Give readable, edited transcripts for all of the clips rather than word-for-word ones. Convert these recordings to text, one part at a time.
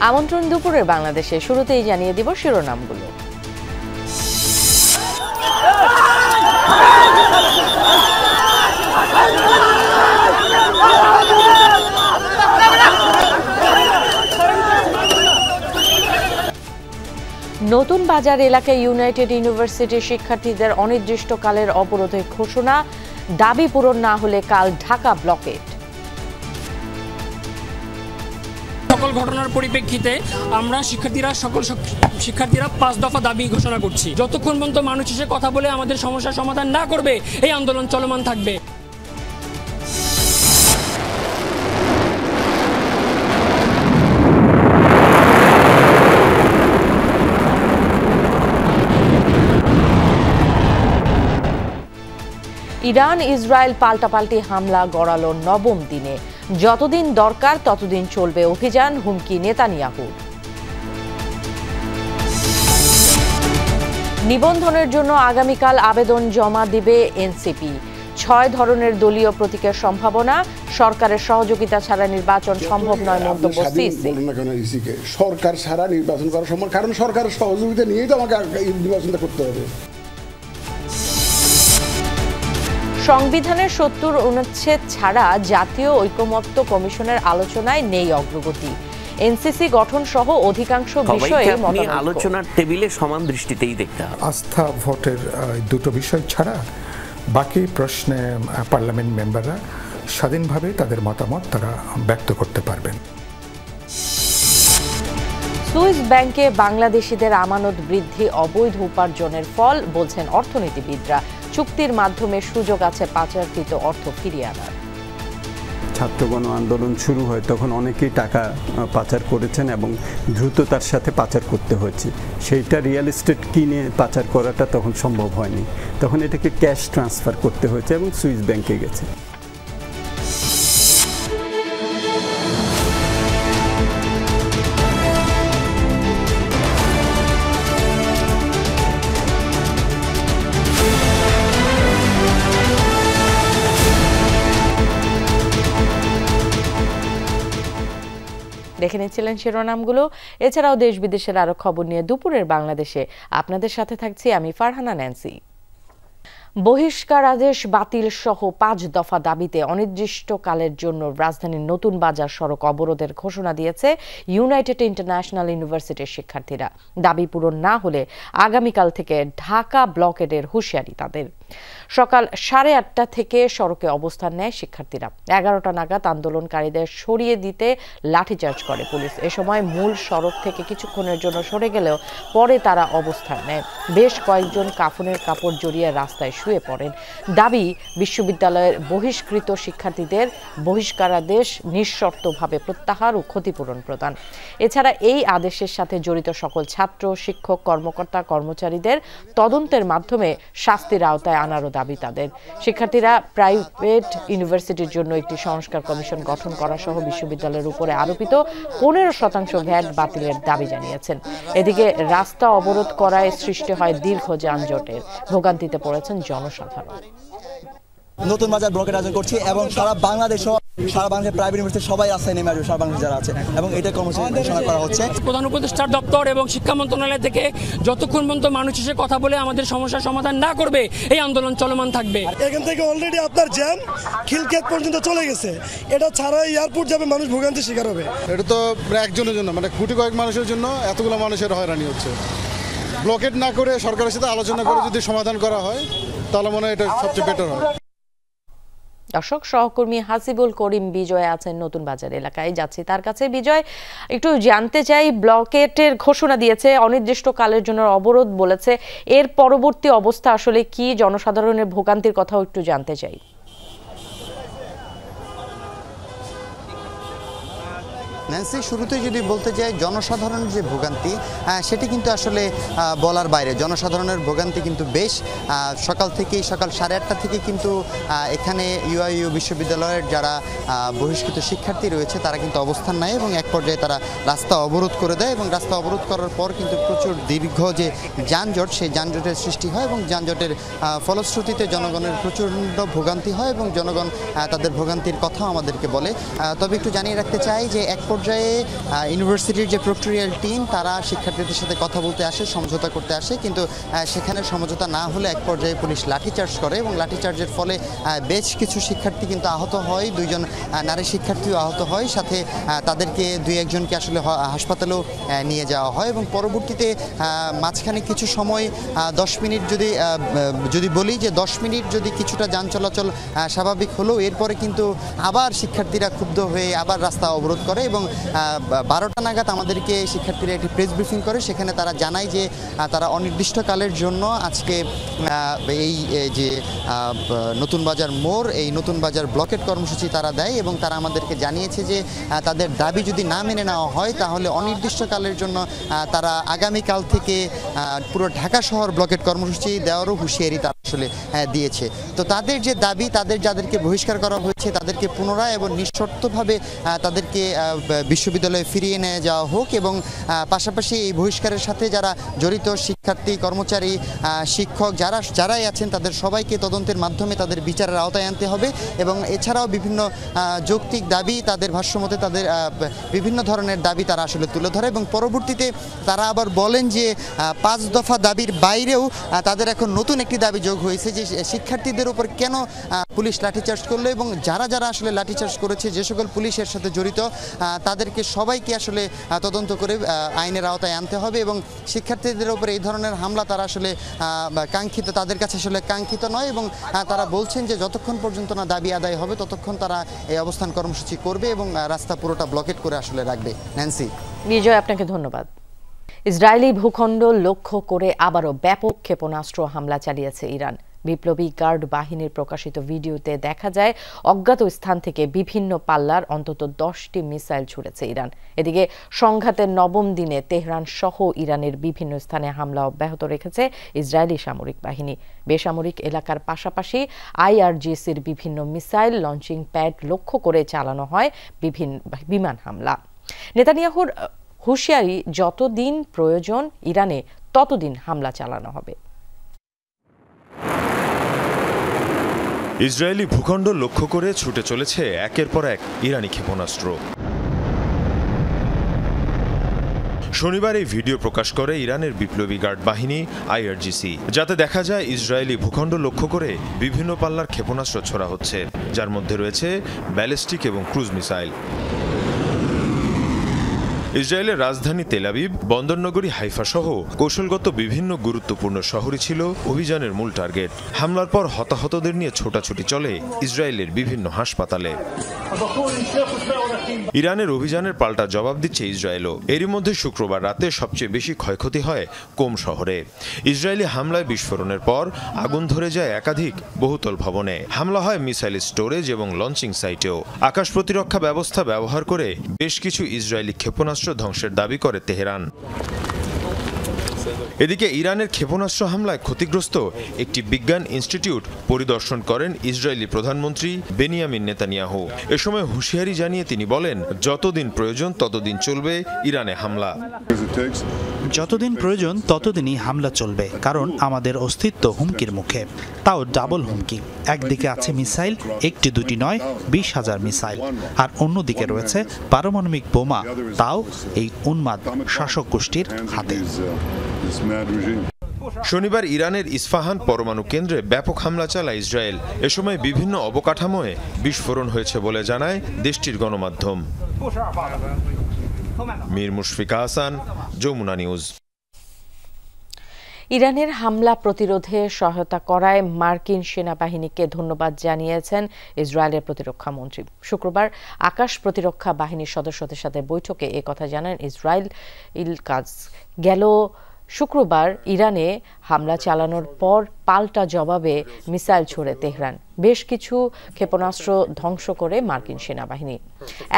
আমন্ত্রণ দুপুরের বাংলাদেশে শুরুতেই জানিয়ে দিব শিরোনামগুলো। নতুন বাজার এলাকায় ইউনাইটেড ইউনিভার্সিটির শিক্ষার্থীদের অনির্দিষ্টকালের অবরোধের ঘোষণা, দাবি পূরণ না হলে কাল ঢাকা ব্লকেট। সকল ঘটনার পরিপ্রেক্ষিতে আমরা শিক্ষার্থীরা 5 দফা দাবি ঘোষণা করছি। যতক্ষণ পর্যন্ত মানুষ এসে কথা বলে আমাদের সমস্যার সমাধান না করবে, এই আন্দোলন চলমান থাকবে। ইরান ইসরায়েল পাল্টাপাল্টি হামলা গড়ালো নবম দিনে, যতদিন দরকার ততদিন চলবে অভিযান, হুমকি নেতানিয়াহুর। নিবন্ধনের জন্য আগামীকাল আবেদন জমা দিবে এনসিপি। 6 ধরনের দলীয় প্রতীকের সম্ভাবনা, সরকারের সহযোগিতা ছাড়া নির্বাচন সম্ভব নয় মন্তব্য সিসি। সরকার ছাড়া নির্বাচন করা সম্ভব, কারণ সরকারের সহযোগিতা নিয়েই তো আমাকে নির্বাচনটা করতে হবে। সংবিধানের 70 অনুচ্ছেদ ছাড়া জাতীয় ঐকমত্য কমিশনের আলোচনায় নেই অগ্রগতি। এনসিসি গঠন সহ অধিকাংশ বিষয়ে আলোচনার টেবিলে সমান দৃষ্টিতেই দেখতে হবে। আস্থা ভোটের দুটো বিষয় ছাড়া বাকি প্রশ্নে পার্লামেন্ট মেম্বাররা স্বাধীনভাবে তাদের মতামত তারা ব্যক্ত করতে পারবেন। সুইস ব্যাংকে বাংলাদেশিদের আমানত বৃদ্ধি অবৈধ উপার্জনের ফল, বলছেন অর্থনীতিবিদরা। চুক্তির মাধ্যমে সুযোগ আছে পাচারকৃত অর্থ ফিরিয়ে আনার। ছাত্র গণ আন্দোলন শুরু হয় তখন অনেকেই টাকা পাচার করেছেন এবং দ্রুততার সাথে পাচার করতে হয়েছে। সেইটা রিয়েল এস্টেট কিনে পাচার করাটা তখন সম্ভব হয়নি, তখন এটাকে ক্যাশ ট্রান্সফার করতে হয়েছে এবং সুইস ব্যাংকে গেছে। দেখে নিচ্ছিলেন শিরোনামগুলো। এছাড়াও দেশ বিদেশের আরো খবর নিয়ে দুপুরের বাংলাদেশে আপনাদের সাথে থাকছি আমি ফারহানা ন্যান্সি। বহিষ্কার আদেশ বাতিল সহ 5 দফা দাবিতে অনির্দিষ্টকালের জন্য রাজধানীর নতুন বাজার সড়ক অবরোধের ঘোষণা দিয়েছে ইউনাইটেড ইন্টারন্যাশনাল ইউনিভার্সিটির শিক্ষার্থীরা। দাবি পূরণ না হলে আগামীকাল থেকে ঢাকা ব্লকেটের হুঁশিয়ারি তাদের। সকাল 8:30 থেকে সড়কে অবস্থান নেয় শিক্ষার্থীরা। 11টা নাগাদ আন্দোলনকারীদের সরিয়ে দিতে লাঠিচার্জ করে পুলিশ। এ সময় মূল সড়ক থেকে কিছুক্ষণের জন্য সরে গেলেও পরে তারা অবস্থান নেয়। বেশ কয়েকজন কাফনের কাপড় জড়িয়ে রাস্তায় শুয়ে পড়েন। দাবি বিশ্ববিদ্যালয়ের বহিষ্কৃত শিক্ষার্থীদের বহিষ্কারাদেশ নিঃশর্তভাবে প্রত্যাহার ও ক্ষতিপূরণ প্রদান। এছাড়া এই আদেশের সাথে জড়িত সকল ছাত্র, শিক্ষক, কর্মকর্তা, কর্মচারীদের তদন্তের মাধ্যমে শাস্তির আওতায় আনারও দাবি তাদের। শিক্ষার্থীরা প্রাইভেট ইউনিভার্সিটির জন্য একটি সংস্কার কমিশন গঠন করা সহ বিশ্ববিদ্যালয়ের উপরে আরোপিত 15% ভ্যাট বাতিলের দাবি জানিয়েছেন। এদিকে রাস্তা অবরোধ করায় সৃষ্টি হয় দীর্ঘ যানজটের। ভোগান্তিতে পড়েছেন জনসাধারণ। নতুন বাজার ব্লকের আয়োজন করছি এবং সারা বাংলাদেশের প্রাইভেট ইউনিভার্সিটি সবাই রাস্তায় নেমে আসবে, সারা বাংলাদেশ যারা আছে, এবং এটা কর্মসূচি ঘোষণা করা হচ্ছে। প্রধান উপদেষ্টার দপ্তর এবং শিক্ষা মন্ত্রণালয় থেকে যতক্ষণ পর্যন্ত মানুষ এসে কথা বলে আমাদের সমস্যার সমাধান না করবে, এই আন্দোলন চলমান থাকবে। এখান থেকে অলরেডি আপনার জ্যাম খিলক্ষেত পর্যন্ত চলে গেছে। এটা ছাড়া এয়ারপোর্ট যাবে, মানুষ ভোগান্তির শিকার হবে। এটা তো একজনের জন্য, মানে কোটি কয়েক মানুষের জন্য এতগুলো মানুষের হয়রানি হচ্ছে। ব্লকেট না করে সরকারের সাথে আলোচনা করে যদি সমাধান করা হয় তাহলে মনে হয় এটা সবচেয়ে বেটার হয়। দর্শক, সহকর্মী হাসিবুল করিম বিজয় আছেন নতুন বাজার এলাকায়, যাচ্ছি তার কাছে। বিজয়, একটু জানতে চাই, ব্লকেটের ঘোষণা দিয়েছে, অনির্দিষ্টকালের জন্য অবরোধ বলেছে, এর পরবর্তী অবস্থা আসলে কি? জনসাধারণের ভোগান্তির কথাও একটু জানতে চাই। ন্যান্সি, শুরুতে যদি বলতে যাই জনসাধারণের যে ভোগান্তি সেটি কিন্তু আসলে বলার বাইরে। জনসাধারণের ভোগান্তি কিন্তু বেশ। সকাল 8:30 থেকে কিন্তু এখানে ইউআইইউ বিশ্ববিদ্যালয়ের যারা বহিষ্কৃত শিক্ষার্থী রয়েছে তারা কিন্তু অবস্থান নেয় এবং এক পর্যায়ে তারা রাস্তা অবরোধ করে দেয়, এবং রাস্তা অবরোধ করার পর কিন্তু প্রচুর দীর্ঘ যে যানজট, সেই যানজটের সৃষ্টি হয় এবং যানজটের ফলশ্রুতিতে জনগণের প্রচণ্ড ভোগান্তি হয় এবং জনগণ তাদের ভোগান্তির কথাও আমাদেরকে বলে। তবে একটু জানিয়ে রাখতে চাই যে এক পর্যায়ে ইউনিভার্সিটির যে প্রক্টোরিয়াল টিম তারা শিক্ষার্থীদের সাথে কথা বলতে আসে, সমঝোতা করতে আসে, কিন্তু সেখানে সমঝোতা না হলে এক পর্যায়ে পুলিশ লাঠিচার্জ করে এবং লাঠিচার্জের ফলে বেশ কিছু শিক্ষার্থী কিন্তু আহত হয়, 2 জন নারী শিক্ষার্থীও আহত হয়, সাথে তাদেরকে 2-1 জনকে আসলে হাসপাতালেও নিয়ে যাওয়া হয় এবং পরবর্তীতে মাঝখানে কিছু সময় 10 মিনিট যদি বলি যে 10 মিনিট যদি কিছুটা যান চলাচল স্বাভাবিক হলো, এরপরে কিন্তু আবার শিক্ষার্থীরা ক্ষুব্ধ হয়ে আবার রাস্তা অবরোধ করে এবং 12টা নাগাদ আমাদেরকে শিক্ষার্থীরা একটি প্রেস ব্রিফিং করে। সেখানে তারা জানায় যে তারা অনির্দিষ্টকালের জন্য আজকে এই যে নতুন বাজার মোড়, এই নতুন বাজার ব্লকেট কর্মসূচি তারা দেয় এবং তারা আমাদেরকে জানিয়েছে যে তাদের দাবি যদি না মেনে নেওয়া হয় তাহলে অনির্দিষ্টকালের জন্য তারা আগামীকাল থেকে পুরো ঢাকা শহর ব্লকেট কর্মসূচি দেওয়ারও হুঁশিয়ারি তারা আসলে দিয়েছে। তো তাদের যে দাবি, যাদেরকে বহিষ্কার করা হয়েছে তাদেরকে পুনরায় এবং নিঃশর্তভাবে তাদেরকে বিশ্ববিদ্যালয়ে ফিরিয়ে নিয়ে যাওয়া হোক এবং পাশাপাশি এই বহিষ্কারের সাথে যারা জড়িত শিক্ষার্থী, কর্মচারী, শিক্ষক যারাই আছেন তাদের সবাইকে তদন্তের মাধ্যমে তাদের বিচারের আওতায় আনতে হবে এবং এছাড়াও বিভিন্ন যৌক্তিক দাবি, তাদের ভাষ্যমতে তাদের বিভিন্ন ধরনের দাবি তারা আসলে তুলে ধরে এবং পরবর্তীতে তারা আবার বলেন যে 5 দফা দাবির বাইরেও তাদের এখন নতুন একটি দাবি যোগ হয়েছে যে শিক্ষার্থীদের উপর কেন পুলিশ লাঠিচার্জ করলো এবং যারা আসলে লাঠিচার্জ করেছে, যে সকল পুলিশের সাথে জড়িত তাদেরকে সবাইকে আসলে তদন্ত করে আইনের আওতায় আনতে হবে এবং শিক্ষার্থীদের উপর এই ধরনের হামলা তারা আসলে তাদের কাছে আসলে কাঙ্ক্ষিত নয় এবং তারা বলছেন যে যতক্ষণ পর্যন্ত না দাবি আদায় হবে ততক্ষণ তারা এই অবস্থান কর্মসূচি করবে এবং রাস্তা পুরোটা ব্লকেট করে আসলে রাখবে। ন্যান্সি। বিজয়, আপনাকে ধন্যবাদ। ইসরায়েলি ভূখণ্ড লক্ষ্য করে আবারও ব্যাপক ক্ষেপণাস্ত্র হামলা চালিয়েছে ইরান। বিপ্লবী গার্ড বাহিনীর প্রকাশিত ভিডিওতে দেখা যায় অজ্ঞাত স্থান থেকে বিভিন্ন পাল্লার অন্তত 10টি মিসাইল ছুড়েছে ইরান। এদিকে সংঘাতের 9ম দিনে তেহরান সহ ইরানের বিভিন্ন স্থানে হামলা অব্যাহত রেখেছে ইসরায়েলি সামরিক বাহিনী। বেসামরিক এলাকার পাশাপাশি IRGCর বিভিন্ন মিসাইল লঞ্চিং প্যাড লক্ষ্য করে চালানো হয় বিভিন্ন বিমান হামলা। নেতানিয়াহুর হুঁশিয়ারি, যতদিন প্রয়োজন ইরানে ততদিন হামলা চালানো হবে। ইসরায়েলি ভূখণ্ড লক্ষ্য করে ছুটে চলেছে একের পর এক ইরানি ক্ষেপণাস্ত্র। শনিবার এই ভিডিও প্রকাশ করে ইরানের বিপ্লবী গার্ড বাহিনী IRGC, যাতে দেখা যায় ইসরায়েলি ভূখণ্ড লক্ষ্য করে বিভিন্ন পাল্লার ক্ষেপণাস্ত্র ছোড়া হচ্ছে, যার মধ্যে রয়েছে ব্যালিস্টিক এবং ক্রুজ মিসাইল। ইসরায়েলের রাজধানী তেল আবিব, বন্দরনগরী হাইফা সহ কৌশলগত বিভিন্ন গুরুত্বপূর্ণ শহরই ছিল অভিযানের মূল টার্গেট। হামলার পর হতাহতদের নিয়ে ছোটাছুটি চলে ইসরায়েলের বিভিন্ন হাসপাতালে। ইরানের অভিযানের পাল্টা জবাব দিচ্ছে ইসরায়েলও। এরই মধ্যে শুক্রবার রাতে সবচেয়ে বেশি ক্ষয়ক্ষতি হয় কোম শহরে। ইসরায়েলি হামলায় বিস্ফোরণের পর আগুন ধরে যায় একাধিক বহুতল ভবনে। হামলা হয় মিসাইল স্টোরেজ এবং লঞ্চিং সাইটেও। আকাশ প্রতিরক্ষা ব্যবস্থা ব্যবহার করে বেশ কিছু ইসরায়েলি ক্ষেপণাস্ত্র ধ্বংসের দাবি করে তেহরান। এদিকে ইরানের ক্ষেপণাস্ত্র হামলায় ক্ষতিগ্রস্ত একটি বিজ্ঞান ইনস্টিটিউট পরিদর্শন করেন ইসরায়েলি প্রধানমন্ত্রী বেনিয়ামিন নেতানিয়াহু। এ সময় হুঁশিয়ারি জানিয়ে তিনি বলেন, যতদিন প্রয়োজন ততদিন চলবে ইরানে হামলা। যতদিন প্রয়োজন ততদিনই হামলা চলবে, কারণ আমাদের অস্তিত্ব হুমকির মুখে, তাও ডাবল হুমকি। একদিকে আছে মিসাইল, 1-2টি নয়, 20,000 মিসাইল, আর অন্যদিকে রয়েছে পারমাণবিক বোমা, তাও এই উন্মাদ শাসক গোষ্ঠীর হাতে। শনিবার ইরানের ইস্পাহান পরমাণু কেন্দ্রে ব্যাপক হামলা চালায় ইসরায়েল। এ সময় বিভিন্ন অবকাঠামোয় বিস্ফোরণ হয়েছে বলে জানায় দেশটির গণমাধ্যম। মীর মুশফিকা হাসান, যমুনা নিউজ। ইরানের হামলা প্রতিরোধে সহায়তা করায় মার্কিন সেনাবাহিনীকে ধন্যবাদ জানিয়েছেন ইসরায়েলের প্রতিরক্ষা মন্ত্রী। শুক্রবার আকাশ প্রতিরক্ষা বাহিনীর সদস্যদের সাথে বৈঠকে একথা জানান ইসরায়েল কাজ। গেল শুক্রবার ইরানে হামলা চালানোর পর পাল্টা জবাবে মিসাইল ছোড়ে তেহরান। বেশ কিছু ক্ষেপণাস্ত্র ধ্বংস করে মার্কিন সেনাবাহিনী।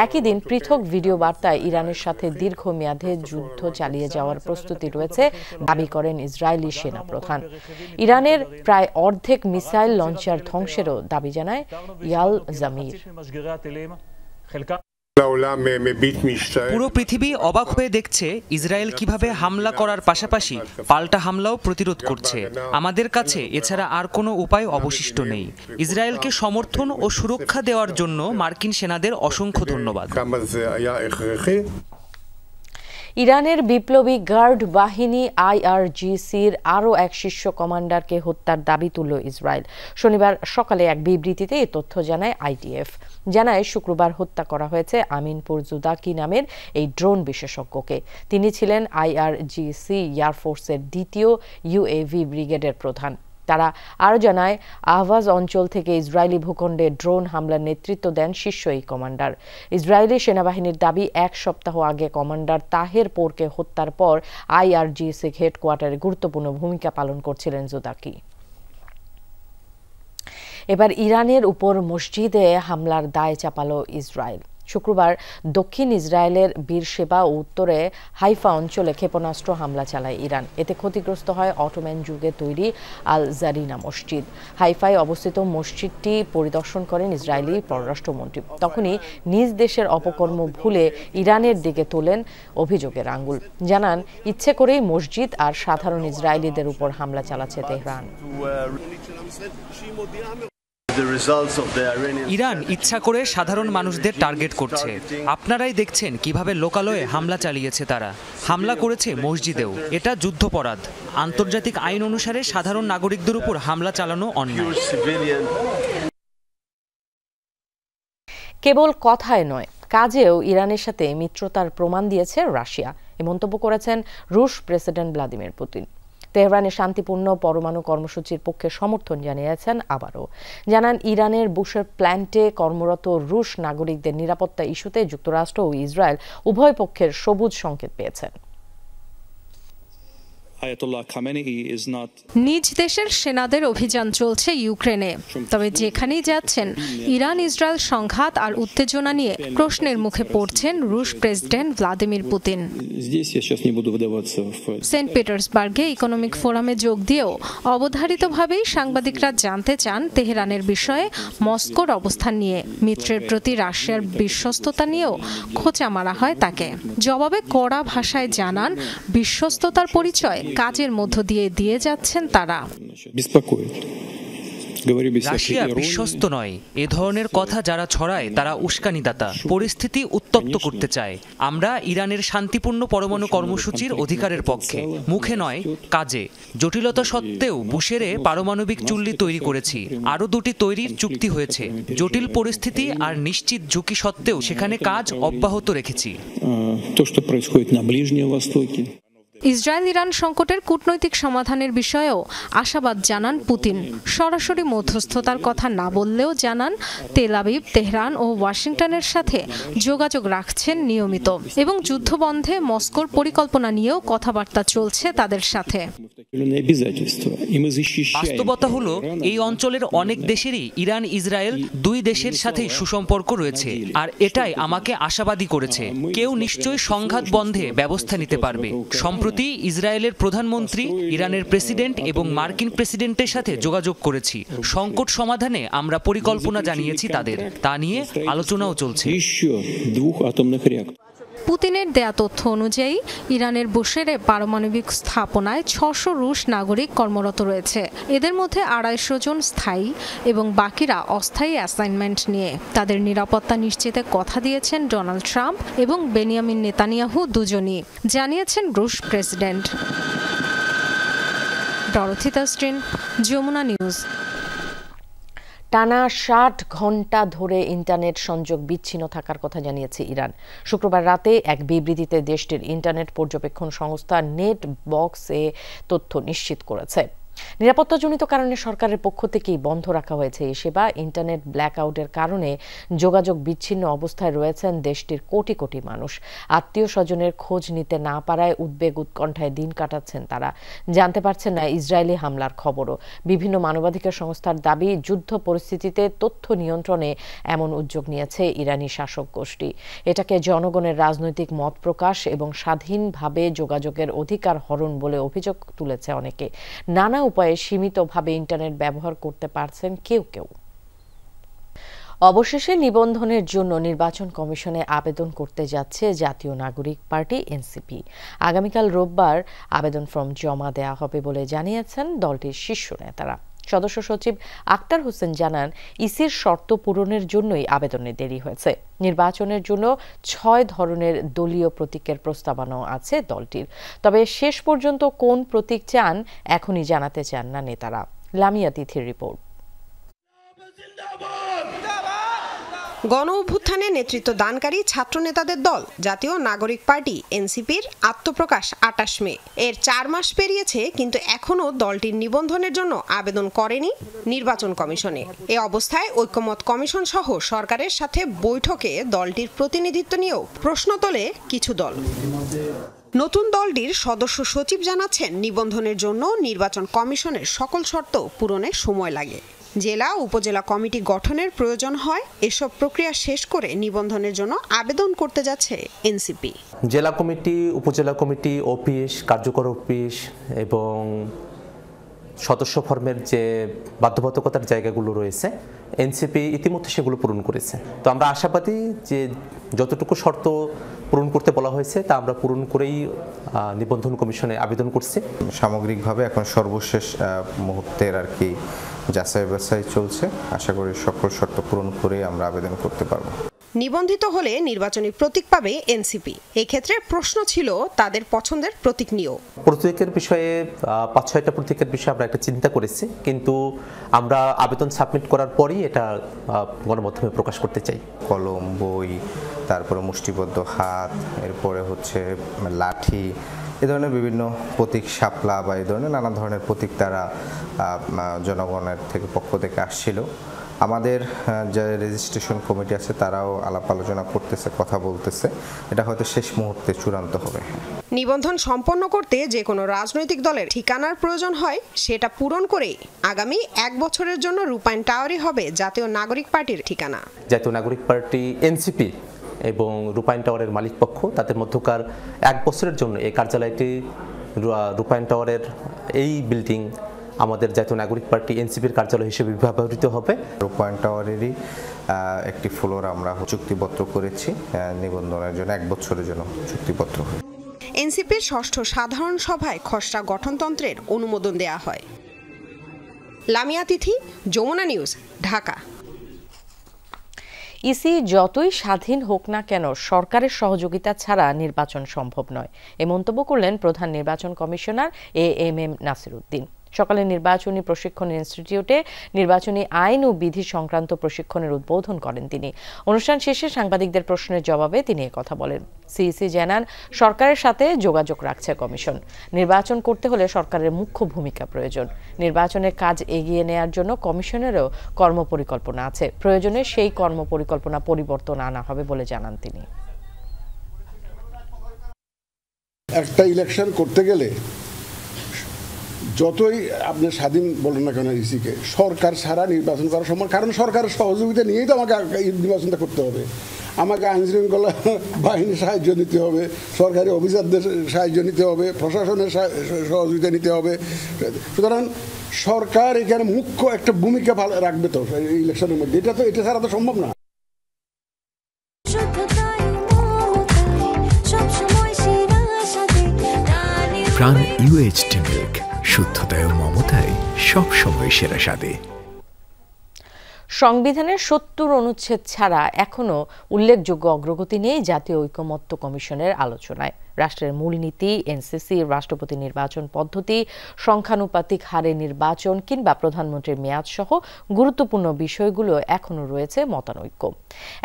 একই দিন পৃথক ভিডিও বার্তায় ইরানের সাথে দীর্ঘমেয়াদে যুদ্ধ চালিয়ে যাওয়ার প্রস্তুতি রয়েছে দাবি করেন ইসরায়েলি সেনা প্রধান। ইরানের প্রায় অর্ধেক মিসাইল লঞ্চার ধ্বংসেরও দাবি জানায় ইয়াল জামির। পুরো পৃথিবী অবাক হয়ে দেখছে ইসরায়েল কিভাবে হামলা করার পাশাপাশি পাল্টা হামলাও প্রতিরোধ করছে। আমাদের কাছে এছাড়া আর কোনো উপায় অবশিষ্ট নেই। ইসরায়েলকে সমর্থন ও সুরক্ষা দেওয়ার জন্য মার্কিন সেনাদের অসংখ্য ধন্যবাদ। ইরানের বিপ্লবী গার্ড বাহিনী IRGCর আরও এক শীর্ষ কমান্ডারকে হত্যার দাবি তুলল ইসরায়েল। শনিবার সকালে এক বিবৃতিতে এই তথ্য জানায় IDF। জানায় শুক্রবার হত্যা করা হয়েছে আমিনপুর জুদাকি নামের এই ড্রোন বিশেষজ্ঞকে। তিনি ছিলেন IRGC এয়ারফোর্সের দ্বিতীয় UAV ব্রিগেডের প্রধান। তারা আরও জানায় আহওয়াজ অঞ্চল থেকে ইসরায়েলি ভূখণ্ডে ড্রোন হামলার নেতৃত্ব দেন শীর্ষ এই কমান্ডার। ইসরায়েলি সেনাবাহিনীর দাবি, এক সপ্তাহ আগে কমান্ডার তাহের পোরকে হত্যার পর IRGC হেডকোয়ার্টারে গুরুত্বপূর্ণ ভূমিকা পালন করছিলেন জুদাকি। এবার ইরানের উপর মসজিদে হামলার দায় চাপালো ইসরায়েল। শুক্রবার দক্ষিণ ইসরায়েলের বীরশেবা ও উত্তরে হাইফা অঞ্চলে ক্ষেপণাস্ত্র হামলা চালায় ইরান। এতে ক্ষতিগ্রস্ত হয় অটোম্যান যুগে তৈরি আল জারিনা মসজিদ। হাইফায় অবস্থিত মসজিদটি পরিদর্শন করেন ইসরায়েলি পররাষ্ট্রমন্ত্রী। তখনই নিজ দেশের অপকর্ম ভুলে ইরানের দিকে তোলেন অভিযোগের আঙ্গুল। জানান, ইচ্ছে করেই মসজিদ আর সাধারণ ইসরায়েলিদের উপর হামলা চালাচ্ছে তেহরান। ইরান ইচ্ছা করে সাধারণ মানুষদের টার্গেট করছে। আপনারাই দেখছেন কিভাবে লোকালয়ে হামলা চালিয়েছে তারা। হামলা করেছে মসজিদেও। এটা যুদ্ধাপরাধ। আন্তর্জাতিক আইন অনুসারে সাধারণ নাগরিকদের উপর হামলা চালানো অন্যায়। কেবল কথায় নয়, কাজেও ইরানের সাথে মিত্রতার প্রমাণ দিয়েছে রাশিয়া। এ মন্তব্য করেছেন রুশ প্রেসিডেন্ট ভ্লাদিমির পুতিন। তেহরানের শান্তিপূর্ণ পরমাণু কর্মসূচির পক্ষে সমর্থন জানিয়েছেন আবারও। জানান, ইরানের বুশের প্ল্যান্টে কর্মরত রুশ নাগরিকদের নিরাপত্তা ইস্যুতে যুক্তরাষ্ট্র ও ইসরায়েল উভয় পক্ষের সবুজ সংকেত পেয়েছেন। নিজ দেশের সেনাদের অভিযান চলছে ইউক্রেনে। তবে যেখানেই যাচ্ছেন, ইরান ইসরায়েল সংঘাত আর উত্তেজনা নিয়ে প্রশ্নের মুখে পড়ছেন রুশ প্রেসিডেন্ট ভ্লাদিমির পুতিন। সেন্ট পিটার্সবার্গে ইকোনমিক ফোরামে যোগ দিয়েও অবধারিতভাবেই সাংবাদিকরা জানতে চান তেহরানের বিষয়ে মস্কোর অবস্থান নিয়ে। মিত্রের প্রতি রাশিয়ার বিশ্বস্ততা নিয়েও খোঁচা মারা হয় তাকে। জবাবে কড়া ভাষায় জানান, বিশ্বস্ততার পরিচয় কাজের মধ্য দিয়ে যাচ্ছেন তারা। রাশিয়া বিশ্বস্ত নয়, এ ধরনের কথা যারা ছড়ায় তারা উস্কানিদাতা। পরিস্থিতি উত্তপ্ত করতে চায়। আমরা ইরানের শান্তিপূর্ণ পরমাণু কর্মসূচির অধিকারের পক্ষে, মুখে নয় কাজে। জটিলতা সত্ত্বেও বুশেরে পারমাণবিক চুল্লি তৈরি করেছি। আরও 2টি তৈরির চুক্তি হয়েছে। জটিল পরিস্থিতি আর নিশ্চিত ঝুঁকি সত্ত্বেও সেখানে কাজ অব্যাহত রেখেছি। ইসরায়েল ইরান সংকটের কূটনৈতিক সমাধানের বিষয়েও আশাবাদ জানান পুতিন। সরাসরি মধ্যস্থতার কথা না বললেও জানান, তেল আবিব, তেহরান ও ওয়াশিংটনের সাথে যোগাযোগ রাখছেন নিয়মিত এবং যুদ্ধবন্ধে মস্কোর পরিকল্পনা নিয়েও কথাবার্তা চলছে তাদের সাথে। বাস্তবতা হলো, এই অঞ্চলের অনেক দেশেরই ইরান ইসরায়েল 2 দেশের সাথেই সুসম্পর্ক রয়েছে, আর এটাই আমাকে আশাবাদী করেছে। কেউ নিশ্চয়ই সংঘাত বন্ধে ব্যবস্থা নিতে পারবে। সম্প্রতি ইসরায়েলের প্রধানমন্ত্রী, ইরানের প্রেসিডেন্ট এবং মার্কিন প্রেসিডেন্টের সাথে যোগাযোগ করেছি। সংকট সমাধানে আমরা পরিকল্পনা জানিয়েছি তাদের। তা নিয়ে আলোচনাও চলছে। পুতিনের দেয়া তথ্য অনুযায়ী ইরানের বুশেরে পারমাণবিক স্থাপনায় 600 রুশ নাগরিক কর্মরত রয়েছে। এদের মধ্যে 250 জন স্থায়ী এবং বাকিরা অস্থায়ী অ্যাসাইনমেন্ট নিয়ে। তাদের নিরাপত্তা নিশ্চিতে কথা দিয়েছেন ডোনাল্ড ট্রাম্প এবং বেনিয়ামিন নেতানিয়াহু দুজনই, জানিয়েছেন রুশ প্রেসিডেন্ট। ডরথি তাস্ট্রিন, যমুনা নিউজ। টানা 60 ঘণ্টা ধরে ইন্টারনেট সংযোগ বিচ্ছিন্ন থাকার কথা জানিয়েছে ইরান। শুক্রবার রাতে এক বিবৃতিতে দেশটির ইন্টারনেট পর্যবেক্ষণ সংস্থা নেট বক্স এ তথ্য নিশ্চিত করেছে। নিরাপত্তাজনিত কারণে সরকারের পক্ষ থেকেই বন্ধ রাখা হয়েছে এই সেবা। ইন্টারনেট ব্ল্যাকআউটের কারণে যোগাযোগ বিচ্ছিন্ন অবস্থায় রয়েছেন দেশটির কোটি কোটি মানুষ। আত্মীয় স্বজনের খোঁজ নিতে না পারায় উদ্বেগ উৎকণ্ঠায় দিন কাটাচ্ছেন তারা। জানতে পারছেন না ইসরায়েলি হামলার খবরও। বিভিন্ন মানবাধিকার সংস্থার দাবি, যুদ্ধ পরিস্থিতিতে তথ্য নিয়ন্ত্রণে এমন উদ্যোগ নিয়েছে ইরানি শাসক গোষ্ঠী। এটাকে জনগণের রাজনৈতিক মত প্রকাশ এবং স্বাধীনভাবে যোগাযোগের অধিকার হরণ বলে অভিযোগ তুলেছে অনেকে। নানা উপায়ে সীমিতভাবে ইন্টারনেট ব্যবহার করতে পারছেন কেউ কেউ। অবশেষে নিবন্ধনের জন্য নির্বাচন কমিশনে আবেদন করতে যাচ্ছে জাতীয় নাগরিক পার্টি এনসিপি। আগামীকাল রোববার আবেদন ফর্ম জমা দেওয়া হবে বলে জানিয়েছেন দলটির শীর্ষ নেতারা। সদস্য সচিব আক্তার হোসেন জানান, ইসির শর্ত পূরণের জন্যই আবেদনে দেরি হয়েছে। নির্বাচনের জন্য 6 ধরনের দলীয় প্রতীকের প্রস্তাবনা আছে দলটির, তবে শেষ পর্যন্ত কোন প্রতীক চান এখনই জানাতে চান না নেতারা। লামিয়া তিথির রিপোর্ট। গণ অভ্যুত্থানে নেতৃত্ব দানকারী ছাত্র নেতাদের দল জাতীয় নাগরিক পার্টি এনসিপির আত্মপ্রকাশ 28 মে। এর 4 মাস পেরিয়েছে, কিন্তু এখনও দলটির নিবন্ধনের জন্য আবেদন করেনি নির্বাচন কমিশনে। এ অবস্থায় ঐক্যমত কমিশন সহ সরকারের সাথে বৈঠকে দলটির প্রতিনিধিত্ব নিয়েও প্রশ্ন তোলে কিছু দল। নতুন দলটির সদস্য সচিব জানাচ্ছেন, নিবন্ধনের জন্য নির্বাচন কমিশনের সকল শর্ত পূরণে সময় লাগে। জেলা উপজেলা কমিটি গঠনের প্রয়োজন হয়। এসব প্রক্রিয়া শেষ করে নিবন্ধনের জন্য আবেদন করতে যাচ্ছে এনসিপি। জেলা কমিটি, উপজেলা কমিটি, অফিস, কার্যকর অফিস এবং সদস্য ফর্মের যে বাধ্যবাধকতার জায়গাগুলো রয়েছে, এনসিপি ইতিমধ্যে সেগুলো পূরণ করেছে। তো আমরা আশাবাদী যে যতটুকু শর্ত পূরণ করতে বলা হয়েছে তা আমরা পূরণ করেই নিবন্ধন কমিশনে আবেদন করছি। সামগ্রিকভাবে এখন সর্বশেষ মুহূর্তের আর কি যাচাই বাছাই চলছে। আশা করি সকল শর্ত পূরণ করে আমরা আবেদন করতে পারব। নিবন্ধিত হলে নির্বাচনী প্রতীক পাবে এনসিপি। এক্ষেত্রে প্রশ্ন ছিল তাদের পছন্দের প্রতীক নিয়েও। প্রতীকের বিষয়ে 5-6টা প্রতীকের বিষয়ে আমরা একটা চিন্তা করেছি, কিন্তু আমরা আবেদন সাবমিট করার পরই এটা গণমাধ্যমে প্রকাশ করতে চাই। কলম, বই, তারপরে মুষ্টিবদ্ধ হাত, এরপরে হচ্ছে লাঠি, এ ধরনের বিভিন্ন প্রতীক, শাপলা বা এই ধরনের নানা ধরনের প্রতীক তারা জনগণের পক্ষ থেকে আসছিল। আমাদের যে রেজিস্ট্রেশন কমিটি আছে তারাও আলাপ আলোচনা করতেছে, কথা বলতেছে। এটা হয়তো শেষ মুহূর্তে চূড়ান্ত হবে। নিবন্ধন সম্পন্ন করতে যে কোনো রাজনৈতিক দলের ঠিকানার প্রয়োজন হয়, সেটা পূরণ করে আগামী 1 বছরের জন্য রূপায়ণ টাওয়ারই হবে জাতীয় নাগরিক পার্টির ঠিকানা। জাতীয় নাগরিক পার্টি এনসিপি এবং রূপায়ণ টাওয়ারের মালিক পক্ষ তাদের মধ্যকার 1 বছরের জন্য এই কার্যালয়টি, রূপায়ণ টাওয়ারের এই বিল্ডিং আমাদের জাতীয় নাগরিক পার্টি এনসিপির কার্যালয় হিসেবে ব্যবহৃত হবে। রূপায়ণ টাওয়ারেরই একটি ফ্লোর আমরা চুক্তিপত্র করেছি নিবন্ধনের জন্য, 1 বছরের জন্য চুক্তিপত্র হয়েছে। এনসিপির 6ষ্ঠ সাধারণ সভায় খসড়া গঠনতন্ত্রের অনুমোদন দেয়া হয়। লামিয়া তিথি, যমুনা নিউজ, ঢাকা। ইসি যতই স্বাধীন হোক না কেন, সরকারের সহযোগিতা ছাড়া নির্বাচন সম্ভব নয়, এ মন্তব্য করলেন প্রধান নির্বাচন কমিশনার এএমএম নাসির উদ্দিন। সকালে নির্বাচনী প্রশিক্ষণ ইনস্টিটিউটে নির্বাচনী আইন ও বিধি সংক্রান্ত প্রশিক্ষণের উদ্বোধন করেন তিনি। অনুষ্ঠান শেষে সাংবাদিকদের প্রশ্নের জবাবে তিনি কথা বলেন। সিইসি জানান, সরকারের সাথে যোগাযোগ রাখছে কমিশন। নির্বাচন করতে হলে সরকারের মুখ্য ভূমিকা প্রয়োজন। নির্বাচনের কাজ এগিয়ে নেওয়ার জন্য কমিশনেরও কর্মপরিকল্পনা আছে। প্রয়োজনে সেই কর্মপরিকল্পনা পরিবর্তন আনা হবে বলে জানান তিনি। একটা ইলেকশন করতে গেলে যতই আপনি স্বাধীন বলেন না কেন ইসিকে, সরকার ছাড়া নির্বাচন করা সম্ভব, কারণ সরকারের সহযোগিতা নিয়েই তো আমাকে নির্বাচনটা করতে হবে। আমাকে আইনশৃঙ্খলা বাহিনীর সাহায্য নিতে হবে, সরকারি অফিসারদের সাহায্য নিতে হবে, প্রশাসনের সহযোগিতা নিতে হবে। সুতরাং সরকার এখানে মুখ্য একটা ভূমিকা রাখবে তো ইলেকশনের মধ্যে। এটা ছাড়া তো সম্ভব না। প্রাণ UHT মিল্ক, শুদ্ধতায় ও মমতায় সবসময় সেরা স্বাদে। সংবিধানের 70 অনুচ্ছেদ ছাড়া এখনো উল্লেখযোগ্য অগ্রগতি নেই জাতীয় ঐকমত্য কমিশনের আলোচনায়। রাষ্ট্রের মূলনীতি, এনসিসি, রাষ্ট্রপতি নির্বাচন পদ্ধতি, সংখ্যানুপাতিক হারে নির্বাচন কিংবা প্রধানমন্ত্রীর মেয়াদ সহ গুরুত্বপূর্ণ বিষয়গুলো এখনো রয়েছে মতানৈক্য।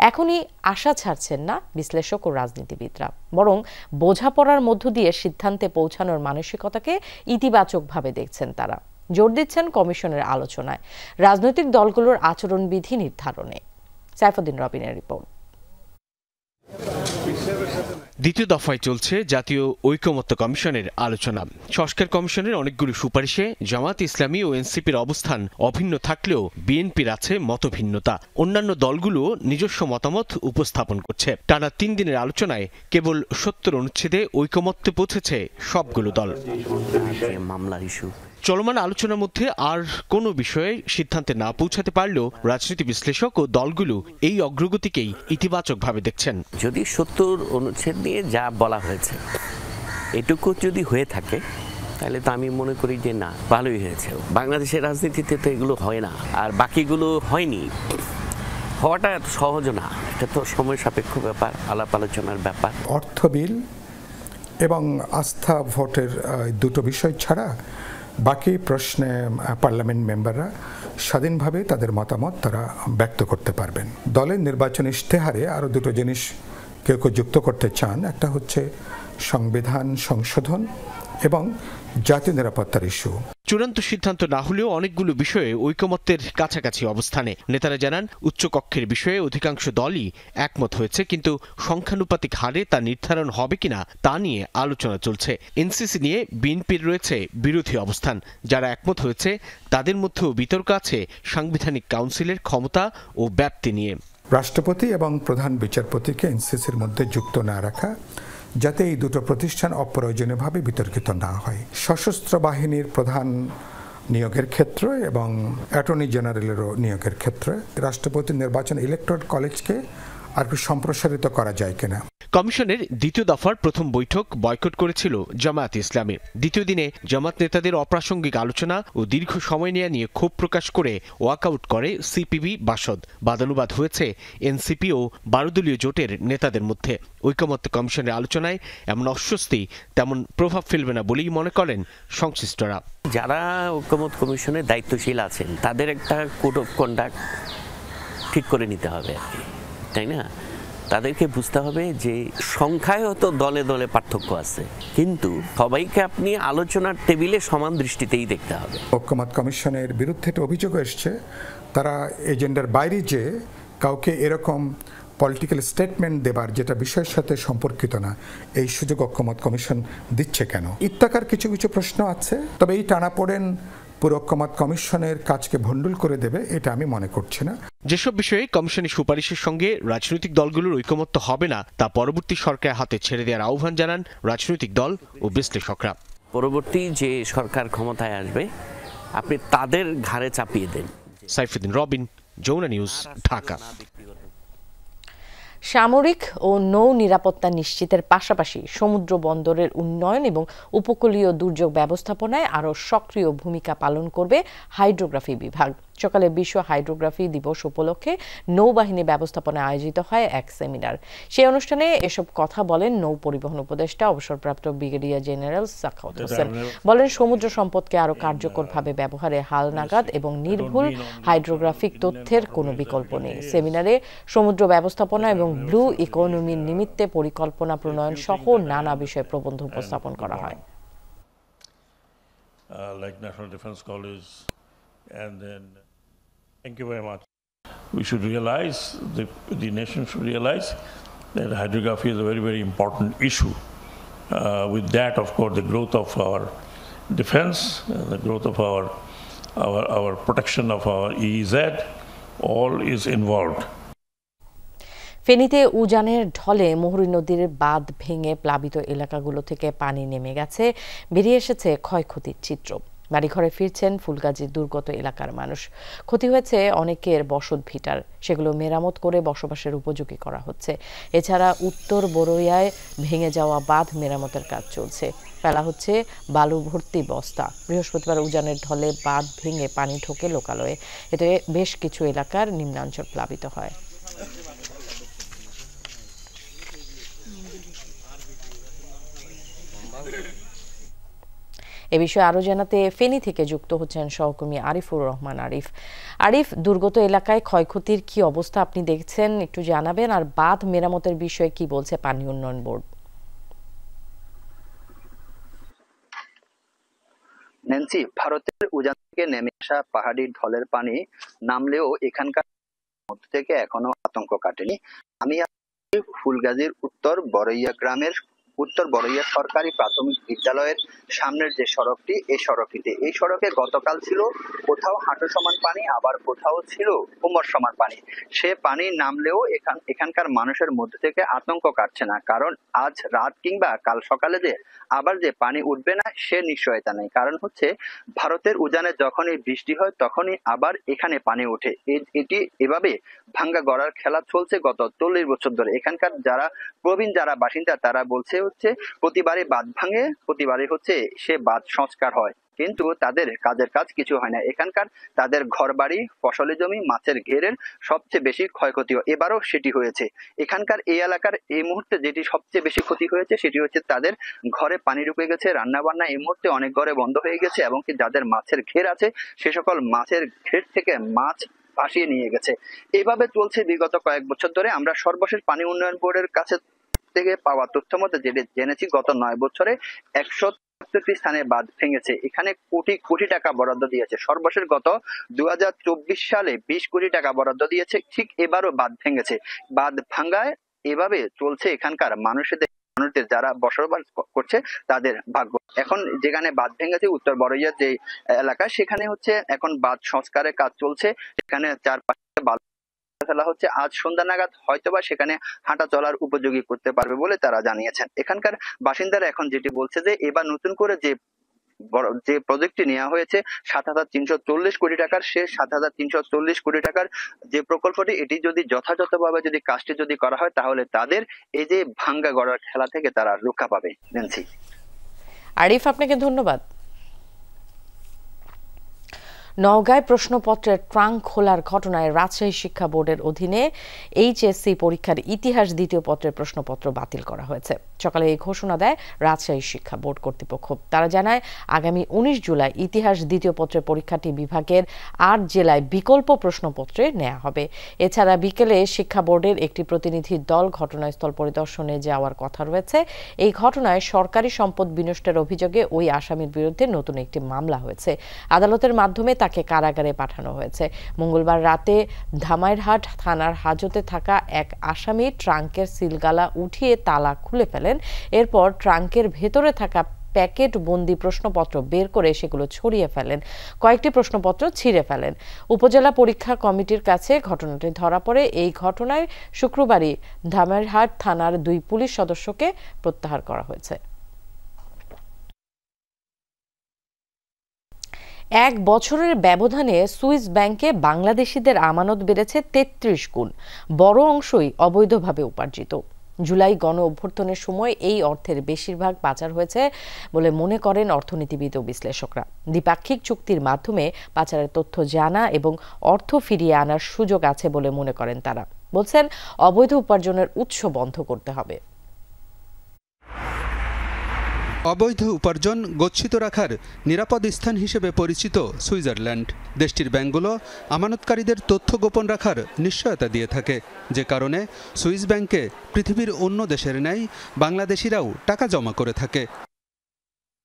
এখনই আশা ছাড়ছেন না বিশ্লেষক ও রাজনীতিবিদরা, বরং বোঝাপড়ার মধ্য দিয়ে সিদ্ধান্তে পৌঁছানোর মানসিকতাকে ইতিবাচকভাবে দেখছেন তারা। জোর দিচ্ছেন কমিশনের আলোচনায় রাজনৈতিক দলগুলোর আচরণবিধি নির্ধারণে। সাইফুদ্দিন রবিনের রিপোর্ট। দ্বিতীয় দফায় চলছে জাতীয় ঐকমত্য কমিশনের আলোচনা। সংস্কার কমিশনের অনেকগুলো সুপারিশে জামায়াত ইসলামী ও এনসিপির অবস্থান অভিন্ন থাকলেও বিএনপির আছে মতভিন্নতা। অন্যান্য দলগুলো নিজস্ব মতামত উপস্থাপন করছে। টানা 3 দিনের আলোচনায় কেবল 70 অনুচ্ছেদে ঐকমত্যে পৌঁছেছে সবগুলো দল। মামলার ইস্যু চলমান আলোচনার মধ্যে আর কোনো বিষয়ে সিদ্ধান্তে না পৌঁছাতে পারলেও রাজনীতি বিশ্লেষক ও দলগুলো এই অগ্রগতিকেই ইতিবাচকভাবে দেখছেন। যদি ৭০ অনুচ্ছেদ নিয়ে যা বলা হয়েছে এটুকু যদি হয়ে থাকে তাহলে তো আমি মনে করি যে না, ভালোই হয়েছে। বাংলাদেশের রাজনীতিতে তো এগুলো হয় না, আর বাকিগুলো হয়নি। হওয়াটা এত সহজ না, এটা তো সময় সাপেক্ষ ব্যাপার, আলাপ আলোচনার ব্যাপার। অর্থ বিল এবং আস্থা ভোটের দুটো বিষয় ছাড়া বাকি প্রশ্নে পার্লামেন্ট মেম্বাররা স্বাধীনভাবে তাদের মতামত তারা ব্যক্ত করতে পারবেন। দলের নির্বাচনী ইশতেহারে আরও দুটো জিনিস কেউ কেউ যুক্ত করতে চান। একটা হচ্ছে সংবিধান সংশোধন এবং জাতীয় নিরাপত্তার ইস্যু। চূড়ান্ত সিদ্ধান্ত না হলেও অনেকগুলো বিষয়ে ঐকমত্যের কাছাকাছি অবস্থানে। নেতারা জানান উচ্চকক্ষের বিষয়ে অধিকাংশ দলই একমত হয়েছে, কিন্তু সংখ্যানুপাতিক হারে তা নির্ধারণ হবে কিনা তা নিয়ে আলোচনা চলছে। এনসিসি নিয়ে বিএনপির রয়েছে বিরোধী অবস্থান। যারা একমত হয়েছে তাদের মধ্যেও বিতর্ক আছে সাংবিধানিক কাউন্সিলের ক্ষমতা ও ব্যাপ্তি নিয়ে। রাষ্ট্রপতি এবং প্রধান বিচারপতিকে এনসিসির মধ্যে যুক্ত না রাখা, যাতে এই দুটো প্রতিষ্ঠান অপ্রয়োজনীয়ভাবে বিতর্কিত না হয়। সশস্ত্র বাহিনীর প্রধান নিয়োগের ক্ষেত্রে এবং অ্যাটর্নি জেনারেলেরও নিয়োগের ক্ষেত্রে রাষ্ট্রপতি নির্বাচন ইলেকটোরাল কলেজকে আর সম্প্রসারিত করা যায় কিনা। কমিশনের দ্বিতীয় দফার প্রথম বৈঠক বয়কট করেছিল জামায়াত ইসলামী। দ্বিতীয় দিনে জামাত নেতাদের অপ্রাসঙ্গিক আলোচনা ও দীর্ঘ সময় নেওয়া নিয়ে ক্ষোভ প্রকাশ করে ওয়াকআউট করে সিপিবি বাসদ। বাদানুবাদ হয়েছে এনসিপি ও 12 দলীয় জোটের নেতাদের মধ্যে। ঐকমত্য কমিশনের আলোচনায় এমন অস্বস্তি তেমন প্রভাব ফেলবে না বলেই মনে করেন সংশ্লিষ্টরা। যারা ঐকমত্য কমিশনের দায়িত্বশীল আছেন তাদের একটা কোড অফ কন্ডাক্ট ঠিক করে নিতে হবে আর কি, তাই না? তাদেরকে বুঝতে হবে যে সংখ্যায় হয়তো দলে দলে পার্থক্য আছে, কিন্তু সবাইকে আপনি আলোচনার টেবিলে সমান দৃষ্টিতেই দেখতে হবে। ঐকমত্য কমিশনের বিরুদ্ধে একটা অভিযোগ এসছে, তারা এজেন্ডার বাইরে যে কাউকে এরকম পলিটিক্যাল স্টেটমেন্ট দেবার যেটা বিষয়ের সাথে সম্পর্কিত না, এই সুযোগ ঐকমত্য কমিশন দিচ্ছে কেন? ইত্যাকার কিছু কিছু প্রশ্ন আছে, তবে এই টানাপোড়েন পুরো ঐকমত্য কমিশনের কাজকে ভণ্ডুল করে দেবে এটা আমি মনে করছি না। যেসব বিষয়ে কমিশনের সুপারিশের সঙ্গে রাজনৈতিক দলগুলোর ঐকমত্য হবে না তা পরবর্তী সরকারের হাতে ছেড়ে দেওয়ার আহ্বান জানান রাজনৈতিক দল ও বিশ্লেষকরা। পরবর্তী যে সরকার ক্ষমতায় আসবে আপনি তাদের ঘাড়ে চাপিয়ে দেন। সাইফুদ্দিন রবিন, যমুনা নিউজ, ঢাকা। সামরিক ও নৌ নিরাপত্তা নিশ্চিতের পাশাপাশি সমুদ্র বন্দরের উন্নয়ন এবং উপকূলীয় দুর্যোগ ব্যবস্থাপনায় আরও সক্রিয় ভূমিকা পালন করবে হাইড্রোগ্রাফি বিভাগ। সকালে বিশ্ব হাইড্রোগ্রাফি দিবস উপলক্ষে নৌবাহিনী ব্যবস্থাপনায় আয়োজিত হয় এক সেমিনার। সেই অনুষ্ঠানে এসব কথা বলেন নৌ পরিবহন উপদেষ্টা অবসরপ্রাপ্ত ব্রিগেডিয়ার জেনারেল সাখাওয়াত হোসেন। বলেন সমুদ্র সম্পদকে আরও কার্যকরভাবে ব্যবহারে হালনাগাদ এবং নির্ভুল হাইড্রোগ্রাফিক তথ্যের কোনো বিকল্প নেই। সেমিনারে সমুদ্র ব্যবস্থাপনা এবং ব্লু ইকোনমির নিমিত্তে পরিকল্পনা প্রণয়ন সহ নানা বিষয়ে প্রবন্ধ উপস্থাপন করা হয়। Thank you very much. We should realize, the nation should realize that hydrography is a very, very important issue. With that, of course, the growth of our defense, the growth of our protection of our EEZ, all is involved. ফেনীতে উজানের ঢলে মুহুরী নদীর বাঁধ ভেঙে প্লাবিত এলাকাগুলো থেকে পানি নেমে গেছে, বেরিয়ে এসেছে ক্ষয়ক্ষতির চিত্র। বাড়িঘরে ফিরছেন ফুলগাজীর দুর্গত এলাকার মানুষ। ক্ষতি হয়েছে অনেকের বসত ভিটার, সেগুলো মেরামত করে বসবাসের উপযোগী করা হচ্ছে। এছাড়া উত্তর বড়ইয়ায় ভেঙে যাওয়া বাঁধ মেরামতের কাজ চলছে, ফেলা হচ্ছে বালু ভর্তি বস্তা। বৃহস্পতিবার উজানের ঢলে বাঁধ ভেঙে পানি ঢোকে লোকালয়ে, এতে বেশ কিছু এলাকার নিম্নাঞ্চল প্লাবিত হয়। এ বিষয়ে আরো জানাতে ফেনী থেকে যুক্ত হচ্ছেন সহকর্মী আরিফুর রহমান আরিফ। আরিফ, দুর্গত এলাকায় ক্ষয়ক্ষতির কি অবস্থা আপনি দেখছেন একটু জানাবেন, আর বাঁধ মেরামতের বিষয়ে কি বলছে পানি উন্নয়ন বোর্ড? ন্যান্সি, ভারতের উজান থেকে নেমে আসা পাহাড়ি ঢলের পানি নামলেও এখানকার মধ্যে থেকে এখনো আতঙ্ক কাটেনি। আমি ফুলগাজীর উত্তর বড়ইয়া গ্রামের উত্তর বড়ইয়া সরকারি প্রাথমিক বিদ্যালয়ের সামনের যে সড়কটি, এই সড়কে গতকাল ছিল কোথাও হাঁটু সমান পানি, আবার কোথাও ছিল কোমর সমান পানি। সে পানি নামলেও এখানকার মানুষের মধ্যে থেকে আতঙ্ক কাটছে না, কারণ আজ রাত কিংবা কাল সকালে যে আবার যে পানি উঠবে না সে নিশ্চয়তা নেই। কারণ হচ্ছে ভারতের উজানে যখনই বৃষ্টি হয় তখনই আবার এখানে পানি ওঠে। এটি এভাবে ভাঙ্গা গড়ার খেলা চলছে গত 40 বছর ধরে। এখানকার প্রবীণ যারা বাসিন্দা তারা বলছে হচ্ছে প্রতিবারে বাঁধ ভাঙে, প্রতিবারে হচ্ছে সে বাঁধ সংস্কার হয়, কিন্তু তাদের কাজের কাজ কিছু হয় না। এখানকার তাদের ঘরবাড়ি, ফসলি জমি, মাছের ঘেরের সবচেয়ে বেশি ক্ষয়ক্ষতি এবারও সেটি হয়েছে। এখানকার এই এলাকার এই মুহূর্তে যেটি সবচেয়ে বেশি ক্ষতি হয়েছে সেটি হচ্ছে তাদের ঘরে পানি ঢুকে গেছে, রান্না বান্না এই মুহূর্তে অনেক ঘরে বন্ধ হয়ে গেছে, এবং কি যাদের মাছের ঘের আছে সে সকল মাছের ঘের থেকে মাছ ভাসিয়ে নিয়ে গেছে। এইভাবে চলছে বিগত কয়েক বছর ধরে। আমরা সর্বশেষ পানি উন্নয়ন বোর্ডের কাছে থেকে পাওয়া তথ্য মতে যেটি জেনেছি, গত 9 বছরে 173টি স্থানে বাঁধ ভেঙেছে। এখানে কোটি কোটি টাকা বরাদ্দ দিয়েছে। সর্বশেষ গত 2024 সালে 20 কোটি টাকা বরাদ্দ দিয়েছে। ঠিক এবারও বাঁধ ভেঙেছে। বাঁধ ভাঙ্গায় এভাবে চলছে এখানকার মানুষদের যারা বসবাস করছে তাদের ভাগ্য। এখন যেখানে বাঁধ ভেঙেছে উত্তর বড়ইয়ার যে এলাকা, সেখানে হচ্ছে এখন বাঁধ সংস্কারের কাজ চলছে। সেখানে চারপাশে বালু ফেলা হচ্ছে। আজ সন্ধ্যা নাগাদ হয়তোবা সেখানে হাঁটা চলার উপযোগী করতে পারবে বলে তারা জানিয়েছেন। এখানকার বাসিন্দারা এখন যেটি বলছে যে এবার নতুন করে যে প্রজেক্টটি নেওয়া হয়েছে 7,340 কোটি টাকার, সে 7,340 কোটি টাকার যে প্রকল্পটি, এটি যদি যথাযথভাবে যদি কাজটি যদি করা হয় তাহলে তাদের এই যে ভাঙ্গা গড়ার খেলা থেকে তারা রক্ষা পাবে। নেন্সি। আরিফ, আপনাকে ধন্যবাদ। নওগাঁয় প্রশ্নপত্রের ট্রাঙ্ক খোলার ঘটনায় রাজশাহী শিক্ষা বোর্ডের অধীনে এইচএসসি পরীক্ষার ইতিহাস দ্বিতীয় পত্রের প্রশ্নপত্র বাতিল করা হয়েছে। সকালে এই ঘোষণা দেয় রাজশাহী শিক্ষা বোর্ড কর্তৃপক্ষ। তারা জানায় আগামী 19 জুলাই ইতিহাস দ্বিতীয় পত্রের পরীক্ষাটি বিভাগের 8 জেলায় বিকল্প প্রশ্নপত্রে নেওয়া হবে। এছাড়া বিকেলে শিক্ষা বোর্ডের একটি প্রতিনিধি দল ঘটনাস্থল পরিদর্শনে যাওয়ার কথা রয়েছে। এই ঘটনায় সরকারি সম্পদ বিনষ্টের অভিযোগে ওই আসামির বিরুদ্ধে নতুন একটি মামলা হয়েছে। আদালতের মাধ্যমে তাকে কারাগারে পাঠানো হয়েছে। মঙ্গলবার রাতে ধামাইরহাট থানার হাজতে থাকা এক আসামি ট্রাঙ্কের সিলগালা উঠিয়ে তালা খুলে ফেলেন। এরপর ট্রাঙ্কের ভেতরে থাকা প্যাকেট বন্দি প্রশ্নপত্র বের করে সেগুলো ছড়িয়ে ফেলেন। কয়েকটি প্রশ্নপত্র ছিঁড়ে ফেলেন। উপজেলা পরীক্ষা কমিটির কাছে ঘটনাটি ধরা পড়ে। এই ঘটনায় শুক্রবারই ধামাইরহাট থানার 2 পুলিশ সদস্যকে প্রত্যাহার করা হয়েছে। 1 বছরের ব্যবধানে সুইস ব্যাংকে বাংলাদেশিদের আমানত বেড়েছে 33 গুণ। বড় অংশই অবৈধভাবে উপার্জিত। জুলাই গণ অভ্যুত্থানের সময় এই অর্থের বেশিরভাগ পাচার হয়েছে বলে মনে করেন অর্থনীতিবিদ ও বিশ্লেষকরা। দ্বিপাক্ষিক চুক্তির মাধ্যমে পাচারের তথ্য জানা এবং অর্থ ফিরিয়ে আনার সুযোগ আছে বলে মনে করেন তারা। বলছেন অবৈধ উপার্জনের উৎস বন্ধ করতে হবে। অবৈধ উপার্জন গচ্ছিত রাখার নিরাপদ স্থান হিসেবে পরিচিত সুইজারল্যান্ড। দেশটির ব্যাংকগুলো আমানতকারীদের তথ্য গোপন রাখার নিশ্চয়তা দিয়ে থাকে, যে কারণে সুইস ব্যাংকে পৃথিবীর অন্য দেশের ন্যায় বাংলাদেশিরাও টাকা জমা করে থাকে।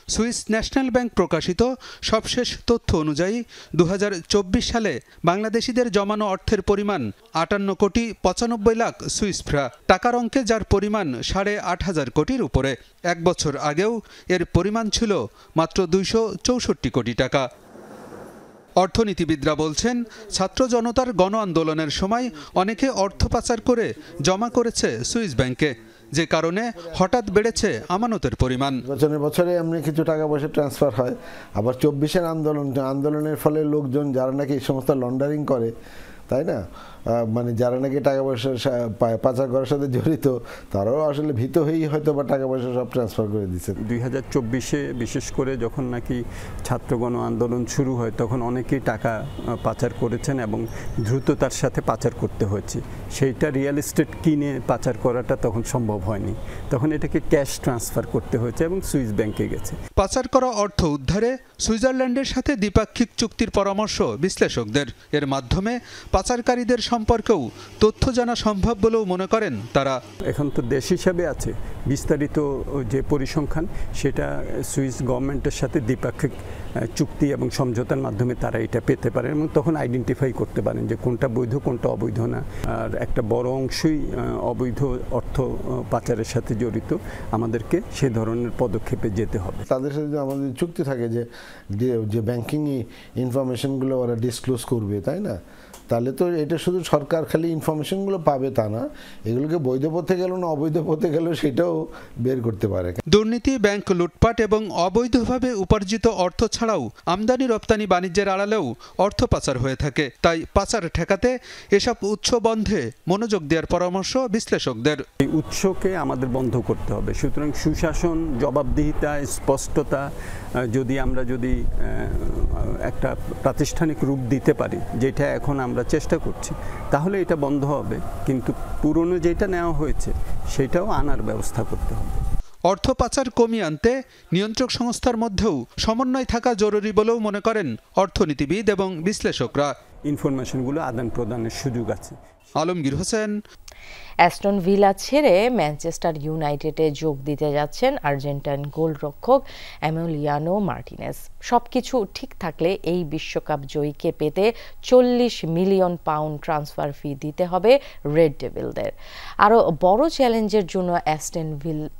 সুইস ন্যাশনাল ব্যাংক প্রকাশিত সবশেষ তথ্য অনুযায়ী 2024 সালে বাংলাদেশিদের জমানো অর্থের পরিমাণ 58 কোটি 95 লাখ সুইস ফ্রা, টাকার অঙ্কে যার পরিমাণ 8,500 কোটির উপরে। 1 বছর আগেও এর পরিমাণ ছিল মাত্র 264 কোটি টাকা। অর্থনীতিবিদরা বলছেন ছাত্র জনতার গণ আন্দোলনের সময় অনেকে অর্থ পাচার করে জমা করেছে সুইস ব্যাংকে, যে কারণে হঠাৎ বেড়েছে আমানতের পরিমাণ। বছরে এমনি কিছু টাকা পয়সা ট্রান্সফার হয়। আবার 24-এর আন্দোলনের ফলে লোকজন যারা নাকি এই সমস্ত লন্ডারিং করে, তাই না, মানে যারা নাকি টাকা পয়সা পাচার করার সাথে জড়িত, তারাও আসলে ভীত হয়েই হয়তো বা টাকা পয়সা সব ট্রান্সফার করে দিচ্ছে। 2024-এ বিশেষ করে যখন নাকি ছাত্রগণ আন্দোলন শুরু হয় তখন অনেকেই টাকা পাচার করেছেন এবং দ্রুততার সাথে পাচার করতে হয়েছে। সেইটা রিয়েল এস্টেট কিনে পাচার করাটা তখন সম্ভব হয়নি, তখন এটাকে ক্যাশ ট্রান্সফার করতে হয়েছে এবং সুইস ব্যাংকে গেছে। পাচার করা অর্থ উদ্ধারে সুইজারল্যান্ডের সাথে দ্বিপাক্ষিক চুক্তির পরামর্শ বিশ্লেষকদের। এর মাধ্যমে পাচারকারীদের সম্পর্কেও তথ্য জানা সম্ভব বলেও মনে করেন তারা। এখন তো দেশ হিসাবে আছে, বিস্তারিত যে পরিসংখ্যান সেটা সুইস গভর্নমেন্টের সাথে দ্বিপাক্ষিক চুক্তি এবং সমঝোতার মাধ্যমে তারা এটা পেতে পারেন এবং তখন আইডেন্টিফাই করতে পারেন যে কোনটা বৈধ কোনটা অবৈধ না। আর একটা বড় অংশই অবৈধ অর্থ পাচারের সাথে জড়িত, আমাদেরকে সে ধরনের পদক্ষেপে যেতে হবে। তাদের সাথে আমাদের চুক্তি থাকে যে ব্যাংকিং ইনফরমেশনগুলো ওরা ডিসক্লোজ করবে, তাই না? তাহলে তো এটা শুধু সরকার খালি ইনফরমেশনগুলো পাবে তা না, এগুলোকে বৈধ পথে গেল না অবৈধ পথে গেল সেটাও বের করতে পারে। দুর্নীতি, ব্যাংক লুটপাট এবং অবৈধভাবে উপার্জিত অর্থ ছাড়াও আমদানি রপ্তানি বাণিজ্যের আড়ালেও অর্থ পাচার হয়ে থাকে। তাই পাচার ঠেকাতে এসব উৎস বন্ধে মনোযোগ দেওয়ার পরামর্শ বিশ্লেষকদের। এই উৎসকে আমাদের বন্ধ করতে হবে। সুতরাং সুশাসন, জবাবদিহিতা, স্পষ্টতা যদি আমরা একটা প্রাতিষ্ঠানিক রূপ দিতে পারি, যেটা এখন আমরা চেষ্টা করছি, তাহলে এটা বন্ধ হবে। কিন্তু পুরনো যেটা নেওয়া হয়েছে সেটাও আনার ব্যবস্থা করতে হবে। অর্থ পাচার কমিয়ে আনতে নিয়ন্ত্রক সংস্থার মধ্যেও সমন্বয় থাকা জরুরি বলেও মনে করেন অর্থনীতিবিদ এবং বিশ্লেষকরা। ইনফরমেশনগুলো আদান প্রদানের সুযোগ আছে। আলমগীর হোসেন। অ্যাস্টন ভিলা ছেড়ে ম্যানচেস্টার ইউনাইটেডে যোগ দিতে যাচ্ছেন আর্জেন্টাইন গোলরক্ষক এমিলিয়ানো মার্টিনেজ। সবকিছু ঠিক থাকলে এই বিশ্বকাপ জয়ীকে পেতে 40 মিলিয়ন পাউন্ড ট্রান্সফার ফি দিতে হবে রেড ডেভিলদের। আরও বড় চ্যালেঞ্জের জন্য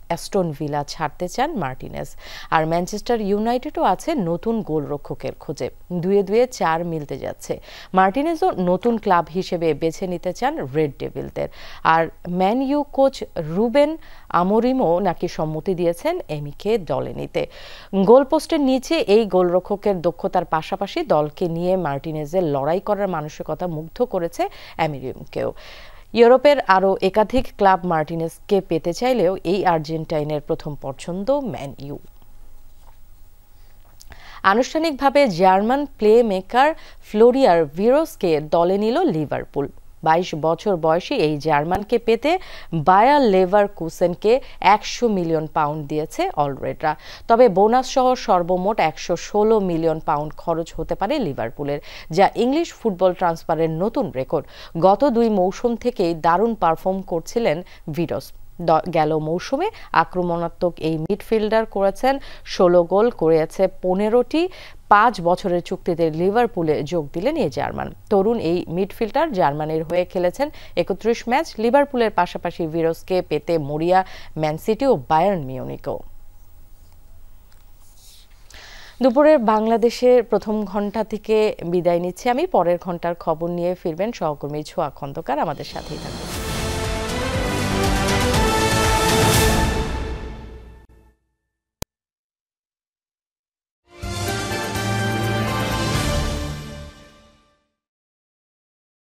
অ্যাস্টন ভিলা ছাড়তে চান মার্টিনেজ। আর ম্যানচেস্টার ইউনাইটেডও আছে নতুন গোলরক্ষকের খোঁজে। 2-2 4 মিলতে যাচ্ছে। মার্টিনেজও নতুন ক্লাব হিসেবে বেছে নিতে চান রেড ডেভিলদের। আর ম্যান ইউ কোচ রুবেন আমোরিমও নাকি সম্মতি দিয়েছেন এমিকে দলে নিতে। গোলপোস্টের নিচে এই গোলরক্ষকের দক্ষতার পাশাপাশি দলকে নিয়ে মার্টিনেজের লড়াই করার মানসিকতা মুগ্ধ করেছে আমোরিমকেও। ইউরোপের আরও একাধিক ক্লাব মার্টিনেজকে পেতে চাইলেও এই আর্জেন্টাইনের প্রথম পছন্দ ম্যান ইউ। আনুষ্ঠানিকভাবে জার্মান প্লে মেকার ফ্লোরিয়ান ভিরোসকে দলে নিল লিভারপুল। 22 বছর বয়সী এই জার্মানকে পেতে বায়ার লেভারকুসেনকে 100 মিলিয়ন পাউন্ড দিয়েছে অলরেডরা। তবে বোনাস সহ সর্বমোট 116 মিলিয়ন পাউন্ড খরচ হতে পারে লিভারপুলের, যা ইংলিশ ফুটবল ট্রান্সফারের নতুন রেকর্ড। গত 2 মৌসুম থেকেই দারুণ পারফর্ম করছিলেন ভিরোস। গেল মৌসুমে আক্রমণাত্মক এই মিডফিল্ডার করেছেন 16 গোল, করেছে 15টি। 5 বছরের চুক্তিতে লিভারপুলে যোগ দিলেন এই জার্মান। তরুণ এই মিডফিল্ডার জার্মানির হয়ে খেলেছেন 31 ম্যাচ। লিভারপুলের পাশাপাশি ভিরোসকে পেতে মরিয়া ম্যান সিটি ও বায়ার্ন মিউনিকও। দুপুরের বাংলাদেশের প্রথম ঘন্টা থেকে বিদায় নিচ্ছি আমি। পরের ঘন্টার খবর নিয়ে ফিরবেন সহকর্মী ছোয়া খন্দকার। আমাদের সাথেই থাকুন।